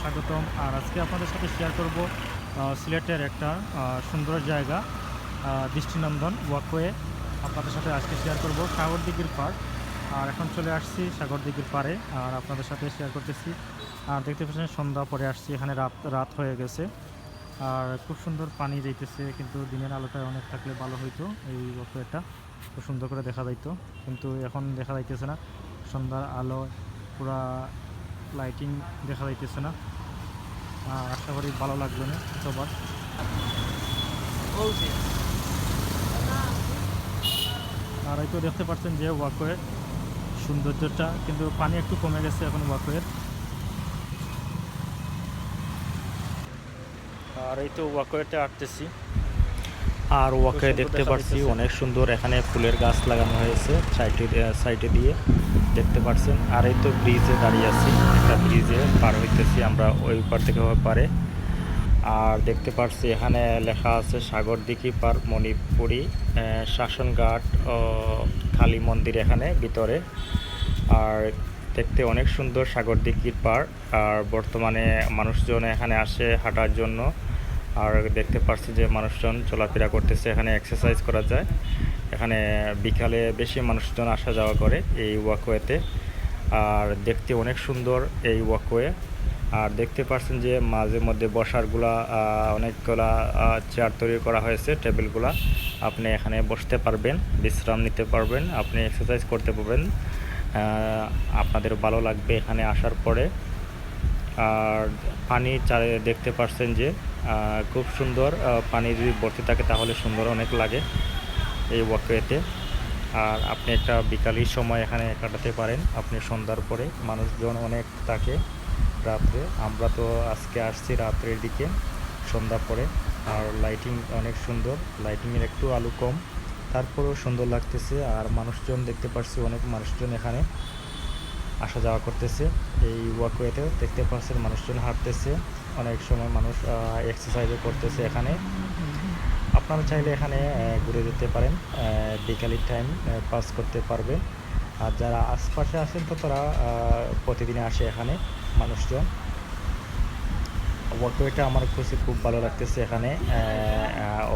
স্বাগতম। আর আজকে আপনাদের সাথে শেয়ার করব সিলেটের একটা সুন্দর জায়গা, দৃষ্টিনন্দন ওয়াকওয়ে আপনাদের সাথে আজকে শেয়ার করব, সাগরদিঘির পাড়। আর এখন চলে আসছি সাগরদিঘির পাড়ে, আর আপনাদের সাথে শেয়ার করতেছি। আর দেখতে পাচ্ছেন সন্ধ্যা পরে আসছি, এখানে রাত রাত হয়ে গেছে। আর খুব সুন্দর পানি যাইতেছে, কিন্তু দিনের আলোটা অনেক থাকলে ভালো হইতো। এই ওয়াকওয়েটা খুব সুন্দর করে দেখা যাইতো, কিন্তু এখন দেখা যাইতেছে না। সন্ধ্যার আলো পুরা লাইটিং দেখা যাইতেছে না। আশা করি ভালো লাগবে না সবার। আর এই তো দেখতে পাচ্ছেন যে ওয়াকওয়ের সৌন্দর্যটা, কিন্তু পানি একটু কমে গেছে এখন ওয়াকওয়ের। আর এই তো ওয়াকওয়েতে আটতেছি, আর ওয়াকওয়ে দেখতে পাচ্ছি অনেক সুন্দর। এখানে ফুলের গাছ লাগানো হয়েছে সাইডে দিয়ে দেখতে পাচ্ছেন। আর এই তো ব্রিজে দাঁড়িয়ে আছি, একটা ব্রিজে পার হইতেছি আমরা ওই পার থেকে ওই পারে। আর দেখতে পাচ্ছি এখানে লেখা আছে সাগরদিঘি পার্ক মণিপুরি শাসনঘাট ও কালী মন্দির এখানে ভিতরে। আর দেখতে অনেক সুন্দর সাগরদিঘির পার্ক। আর বর্তমানে মানুষজন এখানে আসে হাঁটার জন্য। আর দেখতে পাচ্ছি যে মানুষজন চলাফেরা করতেছে, এখানে এক্সারসাইজ করা যায়। এখানে বিকালে বেশি মানুষজন আসা যাওয়া করে এই ওয়াকওয়েতে। আর দেখতে অনেক সুন্দর এই ওয়াকওয়ে। আর দেখতে পাচ্ছেন যে মাঝে মধ্যে বসারগুলা অনেকগুলা চেয়ার তৈরি করা হয়েছে, টেবিলগুলা। আপনি এখানে বসতে পারবেন, বিশ্রাম নিতে পারবেন, আপনি এক্সারসাইজ করতে পারবেন। আপনাদের ভালো লাগবে এখানে আসার পরে। আর পানি চারে দেখতে পাচ্ছেন যে খুব সুন্দর। পানি যদি ভর্তি থাকে তাহলে সুন্দর অনেক লাগে এই ওয়াকওয়েতে। আর আপনি একটা বিকালের সময় এখানে কাটাতে পারেন। আপনি সন্ধ্যার পরে মানুষজন অনেক থাকে রাত্রে। আমরা তো আজকে আসছি রাত্রের দিকে, সন্ধ্যা পরে। আর লাইটিং অনেক সুন্দর, লাইটিংয়ের একটু আলো কম, তারপরেও সুন্দর লাগতেছে। আর মানুষজন দেখতে পাচ্ছি অনেক মানুষজন এখানে আসা যাওয়া করতেছে। এই ওয়াকওয়েতেও দেখতে পাচ্ছেন মানুষজন হাঁটতেছে, অনেক সময় মানুষ এক্সারসাইজও করতেছে এখানে। আপনারা চাইলে এখানে ঘুরে যেতে পারেন, বিকালের টাইম পাস করতে পারবেন। আর যারা আশপাশে আসেন তো তারা প্রতিদিনে আসে এখানে মানুষজন। ওয়াকওয়েটা আমার কাছে খুব ভালো লাগতেছে এখানে।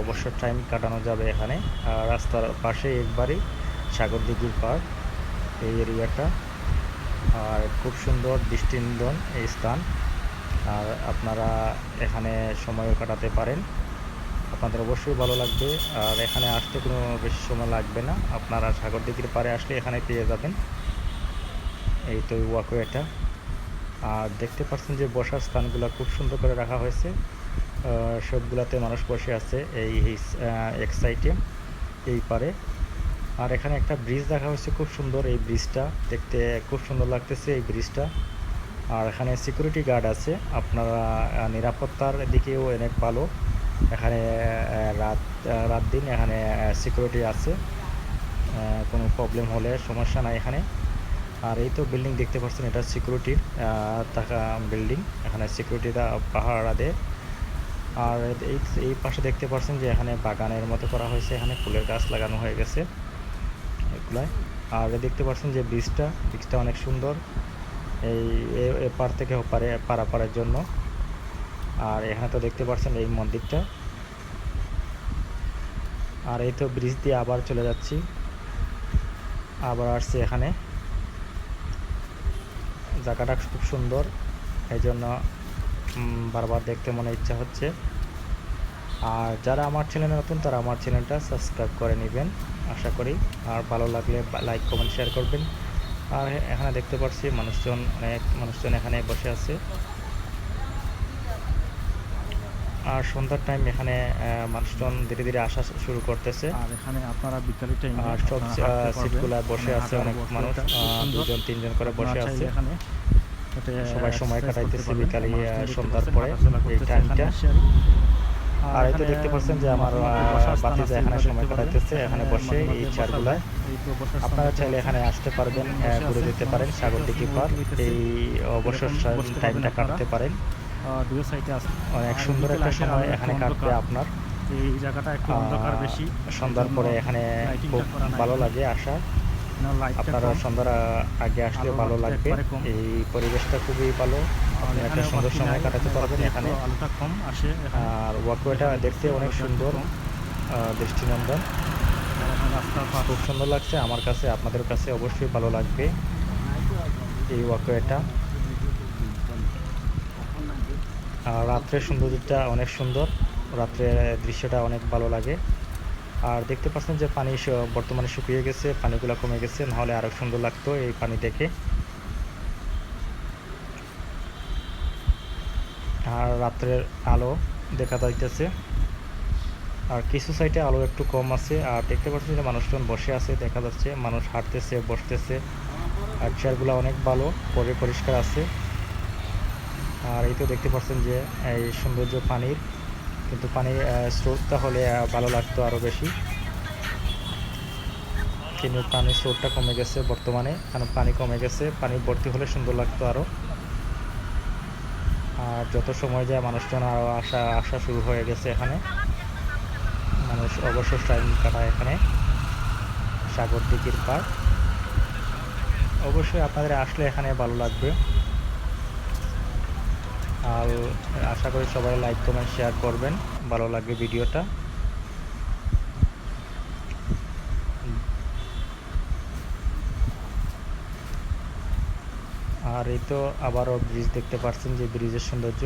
অবসর টাইম কাটানো যাবে এখানে। রাস্তার পাশে একবারই সাগরদিঘির পার্ক এই এরিয়াটা। আর খুব সুন্দর দৃষ্টিনন্দন এই স্থান। আর আপনারা এখানে সময়ও কাটাতে পারেন, আপনাদের অবশ্যই ভালো লাগবে। আর এখানে আসতে কোনো বেশি সময় লাগবে না, আপনারা সাগরদিঘির পাড়ে আসলে এখানে পেয়ে যাবেন এই তো ওয়াকওয়েটা। আর দেখতে পাচ্ছেন যে বসার স্থানগুলো খুব সুন্দর করে রাখা হয়েছে, সবগুলাতে মানুষ বসে আছে এই এক সাইডে এই পারে। আর এখানে একটা ব্রিজ রাখা হয়েছে খুব সুন্দর, এই ব্রিজটা দেখতে খুব সুন্দর লাগতেছে এই ব্রিজটা। আর এখানে সিকিউরিটি গার্ড আছে, আপনারা নিরাপত্তার দিকেও অনেক ভালো। এখানে রাত দিন এখানে সিকিউরিটি আছে, কোনো প্রবলেম হলে সমস্যা নাই এখানে। আর এই তো বিল্ডিং দেখতে পাচ্ছেন, এটা সিকিউরিটির থাকা বিল্ডিং, এখানে সিকিউরিটিরা পাহারা দেয়। আর এই পাশে দেখতে পাচ্ছেন যে এখানে বাগানের মতো করা হয়েছে, এখানে ফুলের গাছ লাগানো হয়ে গেছে এগুলায়। আর দেখতে পাচ্ছেন যে ব্রিজটা অনেক সুন্দর, এই এপার থেকে ওপারে পারাপারের জন্য। আর এখানে তো দেখতে পাচ্ছেন এই মন্দিরটা। আর এই তো ব্রিজ দিয়ে আবার চলে যাচ্ছি, আবার আসছি এখানে। জায়গাটা খুব সুন্দর, এই জন্য বারবার দেখতে মনে ইচ্ছা হচ্ছে। আর যারা আমার চ্যানেলে নতুন তারা আমার চ্যানেলটা সাবস্ক্রাইব করে নেবেন আশা করি। আর ভালো লাগলে লাইক কমেন্ট শেয়ার করবেন। আর এখানে দেখতে পাচ্ছি অনেক মানুষজন এখানে বসে আছে। আর সন্ধ্যার টাইম এখানে মানুষজন ধীরে ধীরে আসা শুরু করতেছে। আর এখানে আপনারা বিকালের টাইমে আর সব সিটগুলো বসে আছে অনেক মানুষ, 2জন 3জন করে বসে আছে। এখানে সবাই সময় কাটাইতেছে বিকালে সন্ধ্যার পরে এই টাইমটা। আর এই তো দেখতে পাচ্ছেন যে আমার বাতিজা এখানে সময় কাটাইতেছে, এখানে বসে এই চেয়ারগুলায়। আপনারা চাইলে এখানে আসতে পারবেন, ঘুরে যেতে পারেন সাগরদিঘি পার্ক, এই অবসর টাইমটা কাটাতে পারেন। অনেক সুন্দর একটা সময় এখানে কাটবে আপনার। এই জায়গাটা একটু অন্ধকার বেশি, সন্ধ্যার পরে এখানে খুব ভালো লাগে আসা। আপনারা সন্ধ্যার আগে আসলে ভালো লাগবে, এই পরিবেশটা খুবই ভালো। আপনি একটা সুন্দর সময় কাটাতে পারবেন এখানে। আলোটা কম আসে এখানে। আর ওয়াকওয়েটা দেখতে অনেক সুন্দর, দৃষ্টিনন্দন, রাস্তার পাশ খুব সুন্দর লাগছে আমার কাছে। আপনাদের কাছে অবশ্যই ভালো লাগবে এই ওয়াকওয়েটা। আর রাত্রের সৌন্দর্যটা অনেক সুন্দর, রাত্রের দৃশ্যটা অনেক ভালো লাগে। আর দেখতে পাচ্ছেন যে পানি বর্তমানে শুকিয়ে গেছে, পানিগুলো কমে গেছে, নাহলে আরও সুন্দর লাগতো এই পানি দেখে। আর রাত্রের আলো দেখা যাইতেছে, আর কিছু সাইডে আলো একটু কম আছে। আর দেখতে পাচ্ছেন যে মানুষজন বসে আছে, দেখা যাচ্ছে মানুষ হাঁটতেছে, বসতেছে। আর চেয়ারগুলো অনেক ভালো, পরিষ্কার আছে। আর এই তো দেখতে পাচ্ছেন যে এই সৌন্দর্য পানির, কিন্তু পানির স্রোতটা হলে ভালো লাগতো আরও বেশি, কিন্তু পানির স্রোতটা কমে গেছে বর্তমানে, কারণ পানি কমে গেছে। পানি ভর্তি হলে সুন্দর লাগতো আরও। আর যত সময় যায় মানুষজন আরও আসা শুরু হয়ে গেছে এখানে। মানুষ অবসর টাইম কাটায় এখানে, সাগর দিঘির পাড়। অবশ্যই আপনাদের আসলে এখানে ভালো লাগবে। আর আশা করি সবাই লাইক কমেন্ট শেয়ার করবেন, ভালো লাগবে ভিডিওটা। আর এই তো আবারও ব্রিজ দেখতে পাচ্ছেন যে ব্রিজের সৌন্দর্য